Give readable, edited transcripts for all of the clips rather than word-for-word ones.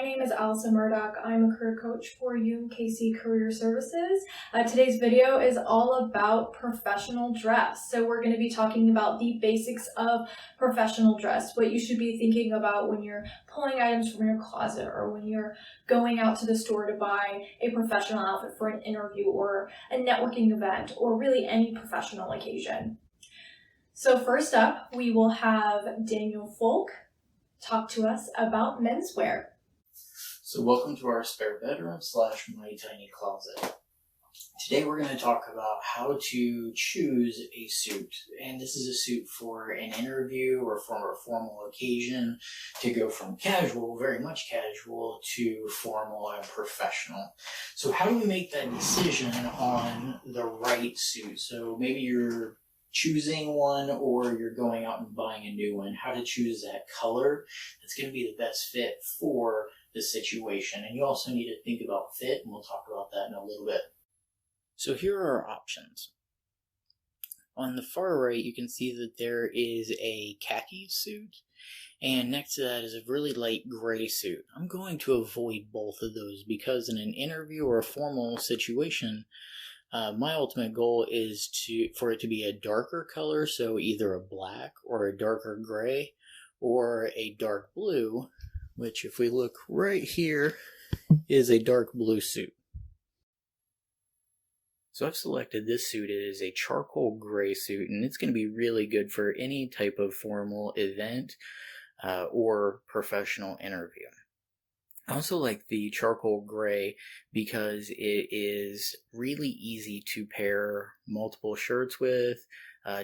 my name is Alison Murdoch. I'm a career coach for UMKC Career Services. Today's video is all about professional dress. So we're going to be talking about the basics of professional dress, what you should be thinking about when you're pulling items from your closet or when you're going out to the store to buy a professional outfit for an interview or a networking event or really any professional occasion. So first up, we will have Daniel Folk talk to us about menswear. So welcome to our spare bedroom / my tiny closet. Today we're going to talk about how to choose a suit. And this is a suit for an interview or for a formal occasion, to go from casual, very much casual, to formal and professional. So how do we make that decision on the right suit? So maybe you're choosing one or you're going out and buying a new one. How to choose that color that's going to be the best fit for the situation. And you also need to think about fit, and we'll talk about that in a little bit. So here are our options. On the far right, you can see that there is a khaki suit, and next to that is a really light gray suit. I'm going to avoid both of those because in an interview or a formal situation, my ultimate goal is for it to be a darker color, so either a black or a darker gray or a dark blue, which if we look right here is a dark blue suit. So I've selected this suit. It is a charcoal gray suit, and it's going to be really good for any type of formal event or professional interview. I also like the charcoal gray because it is really easy to pair multiple shirts with,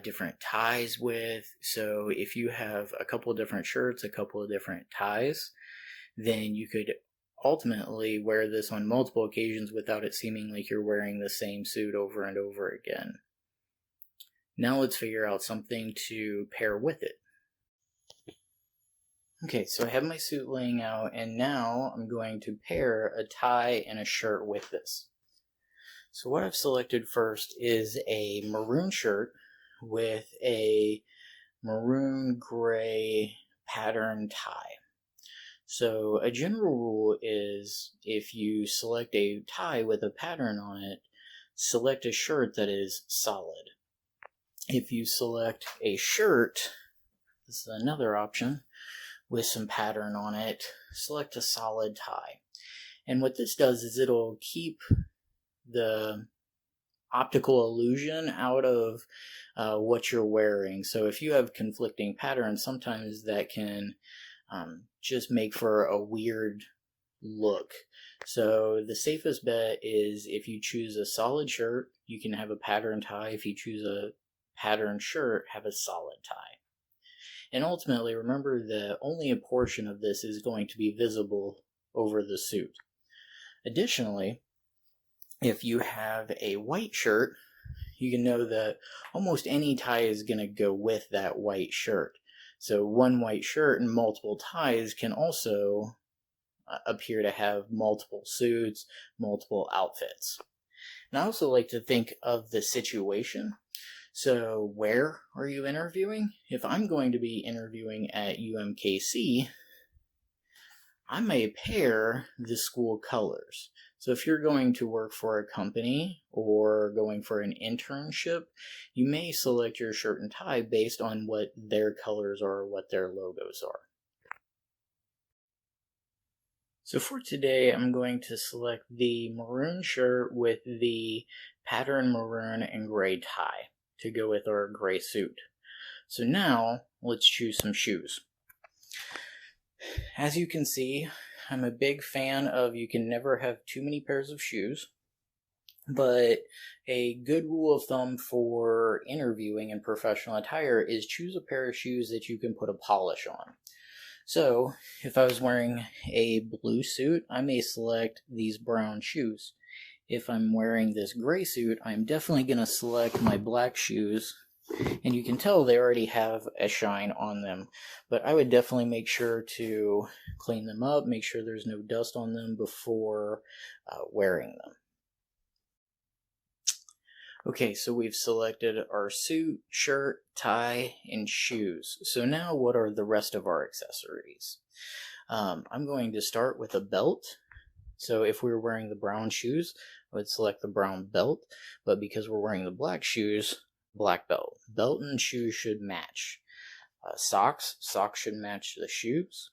different ties with. So if you have a couple of different shirts, a couple of different ties, then you could ultimately wear this on multiple occasions without it seeming like you're wearing the same suit over and over again. Now let's figure out something to pair with it. Okay, so I have my suit laying out, and now I'm going to pair a tie and a shirt with this. So what I've selected first is a maroon shirt with a maroon gray pattern tie. So a general rule is if you select a tie with a pattern on it, select a shirt that is solid. If you select a shirt, this is another option, with some pattern on it, select a solid tie. And what this does is it'll keep the optical illusion out of what you're wearing. So if you have conflicting patterns, sometimes that can just make for a weird look. So the safest bet is if you choose a solid shirt, you can have a pattern tie. If you choose a pattern shirt, have a solid tie. And ultimately, remember that only a portion of this is going to be visible over the suit. Additionally, if you have a white shirt, you can know that almost any tie is going to go with that white shirt. So one white shirt and multiple ties can also appear to have multiple suits, multiple outfits. And I also like to think of the situation. So where are you interviewing? If I'm going to be interviewing at UMKC, I may pair the school colors. So if you're going to work for a company or going for an internship, you may select your shirt and tie based on what their colors are or what their logos are. So for today, I'm going to select the maroon shirt with the pattern maroon and gray tie to go with our gray suit. So now, let's choose some shoes. As you can see, I'm a big fan of you can never have too many pairs of shoes, but a good rule of thumb for interviewing in professional attire is choose a pair of shoes that you can put a polish on. So, if I was wearing a blue suit, I may select these brown shoes. If I'm wearing this gray suit, I'm definitely going to select my black shoes, and you can tell they already have a shine on them, but I would definitely make sure to clean them up, make sure there's no dust on them before wearing them. Okay, so we've selected our suit, shirt, tie, and shoes. So now what are the rest of our accessories? I'm going to start with a belt. So if we were wearing the brown shoes, I would select the brown belt, but because we're wearing the black shoes, black belt. Belt and shoes should match. Socks should match the shoes,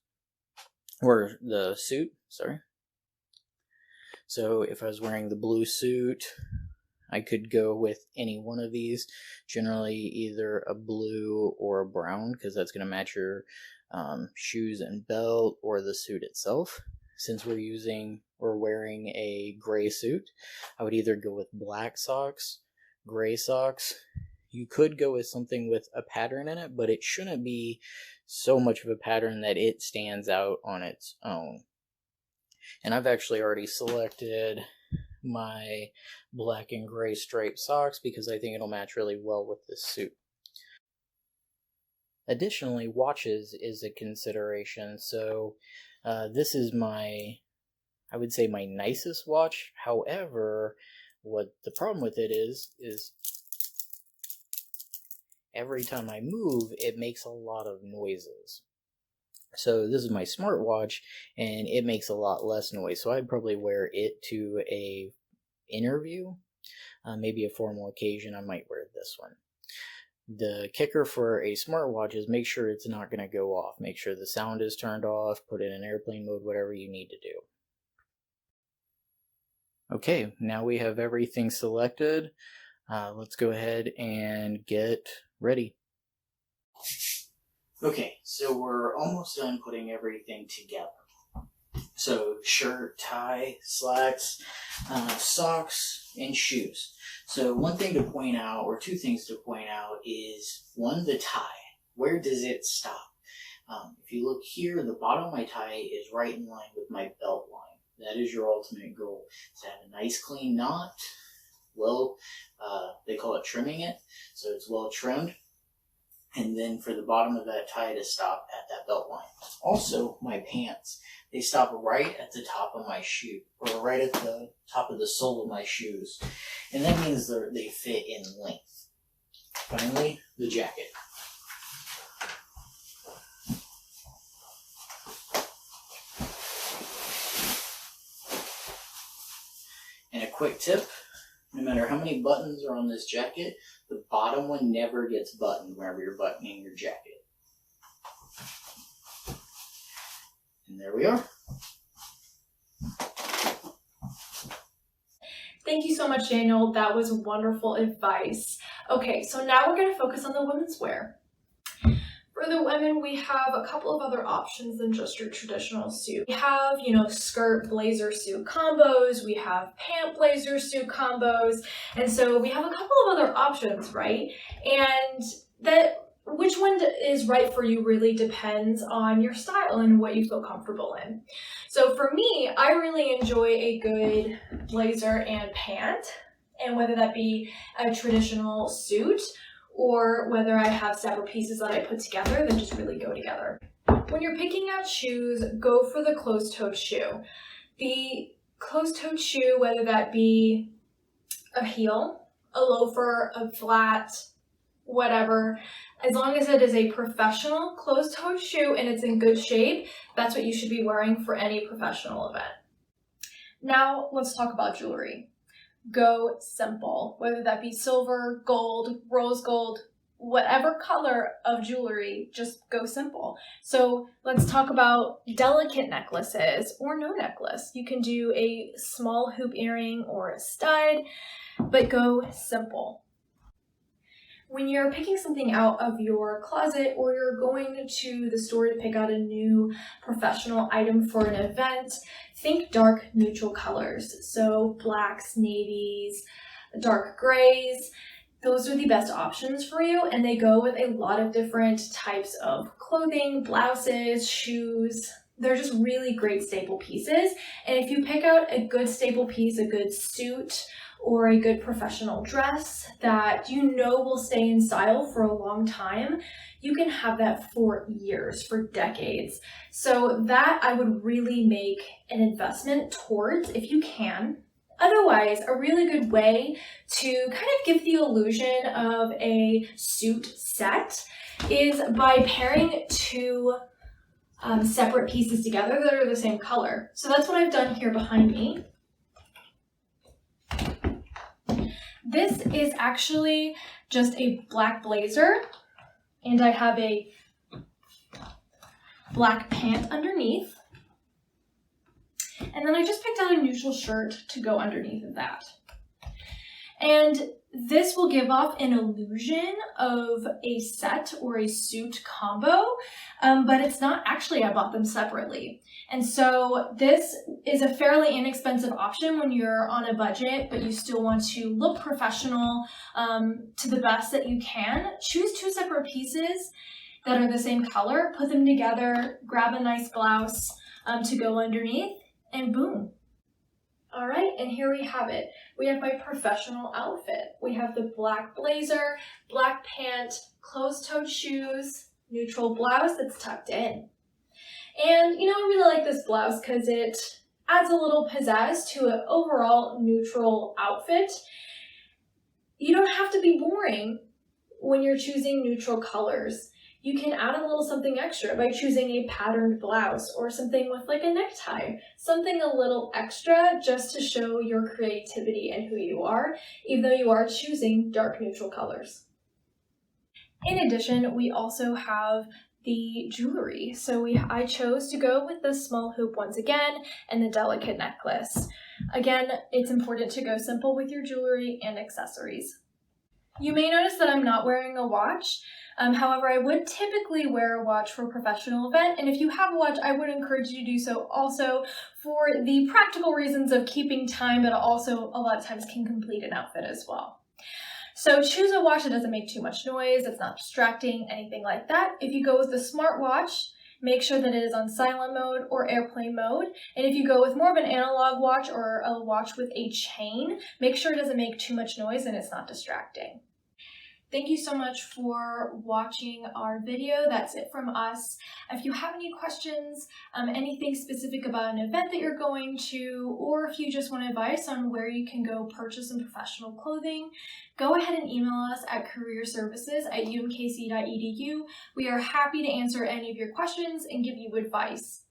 or the suit, sorry. So if I was wearing the blue suit, I could go with any one of these, generally either a blue or a brown, because that's going to match your shoes and belt or the suit itself. Since we're wearing a gray suit, I would either go with black socks, gray socks. You could go with something with a pattern in it, but it shouldn't be so much of a pattern that it stands out on its own. And I've actually already selected my black and gray striped socks because I think it'll match really well with this suit. Additionally, watches is a consideration. So this is I would say my nicest watch. However, what the problem with it is every time I move, it makes a lot of noises. So this is my smartwatch, and it makes a lot less noise. So I'd probably wear it to a interview, maybe a formal occasion. I might wear this one. The kicker for a smartwatch is make sure it's not going to go off. Make sure the sound is turned off, put it in airplane mode, whatever you need to do. Okay, now we have everything selected. Let's go ahead and get ready. Okay, so we're almost done putting everything together. So shirt, tie, slacks, socks, and shoes. So one thing to point out, or two things to point out, is one, the tie. Where does it stop? If you look here, the bottom of my tie is right in line with my belt line. That is your ultimate goal. To have a nice clean knot. Well, they call it trimming it, so it's well trimmed. And then for the bottom of that tie to stop at that belt line. Also, my pants, they stop right at the top of my shoe, or right at the top of the sole of my shoes. And that means they fit in length. Finally, the jacket. And a quick tip, no matter how many buttons are on this jacket, the bottom one never gets buttoned whenever you're buttoning your jacket. And there we are. Thank you so much, Daniel. That was wonderful advice. Okay, so now we're going to focus on the women's wear. For the women, we have a couple of other options than just your traditional suit. We have, skirt blazer suit combos, we have pant blazer suit combos, and so we have a couple of other options, right? And which one is right for you really depends on your style and what you feel comfortable in. So for me, I really enjoy a good blazer and pant, and whether that be a traditional suit or whether I have several pieces that I put together that just really go together. When you're picking out shoes, go for the closed-toed shoe. The closed-toed shoe, whether that be a heel, a loafer, a flat, whatever, as long as it is a professional closed-toed shoe and it's in good shape, that's what you should be wearing for any professional event. Now, let's talk about jewelry. Go simple, whether that be silver, gold, rose gold, whatever color of jewelry, just go simple. So let's talk about delicate necklaces or no necklace. You can do a small hoop earring or a stud, but go simple. When you're picking something out of your closet or you're going to the store to pick out a new professional item for an event, think dark neutral colors. So blacks, navies, dark grays, those are the best options for you, and they go with a lot of different types of clothing, blouses, shoes. They're just really great staple pieces. And if you pick out a good staple piece, a good suit, or a good professional dress that will stay in style for a long time, you can have that for years, for decades. So that I would really make an investment towards if you can. Otherwise, a really good way to kind of give the illusion of a suit set is by pairing two separate pieces together that are the same color. So that's what I've done here behind me. This is actually just a black blazer, and I have a black pant underneath. And then I just picked out a neutral shirt to go underneath of that. And this will give off an illusion of a set or a suit combo, but it's not actually. I bought them separately. And so this is a fairly inexpensive option when you're on a budget, but you still want to look professional to the best that you can. Choose 2 separate pieces that are the same color, put them together, grab a nice blouse to go underneath, and boom. All right, and here we have it. We have my professional outfit. We have the black blazer, black pant, closed-toed shoes, neutral blouse that's tucked in. And you know, I really like this blouse because it adds a little pizzazz to an overall neutral outfit. You don't have to be boring when you're choosing neutral colors. You can add a little something extra by choosing a patterned blouse or something with like a necktie, something a little extra just to show your creativity and who you are, even though you are choosing dark neutral colors. In addition, we also have the jewelry. So I chose to go with the small hoop once again and the delicate necklace. Again, it's important to go simple with your jewelry and accessories. You may notice that I'm not wearing a watch. However, I would typically wear a watch for a professional event, and if you have a watch, I would encourage you to do so also for the practical reasons of keeping time, but also a lot of times can complete an outfit as well. So choose a watch that doesn't make too much noise, that's not distracting, anything like that. If you go with the smartwatch, make sure that it is on silent mode or airplane mode. And if you go with more of an analog watch or a watch with a chain, make sure it doesn't make too much noise and it's not distracting. Thank you so much for watching our video. That's it from us. If you have any questions, anything specific about an event that you're going to, or if you just want advice on where you can go purchase some professional clothing, go ahead and email us at careerservices@umkc.edu. We are happy to answer any of your questions and give you advice.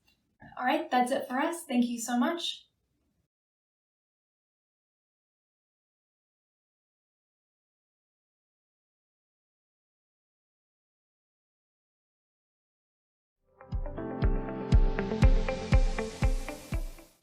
All right, that's it for us. Thank you so much.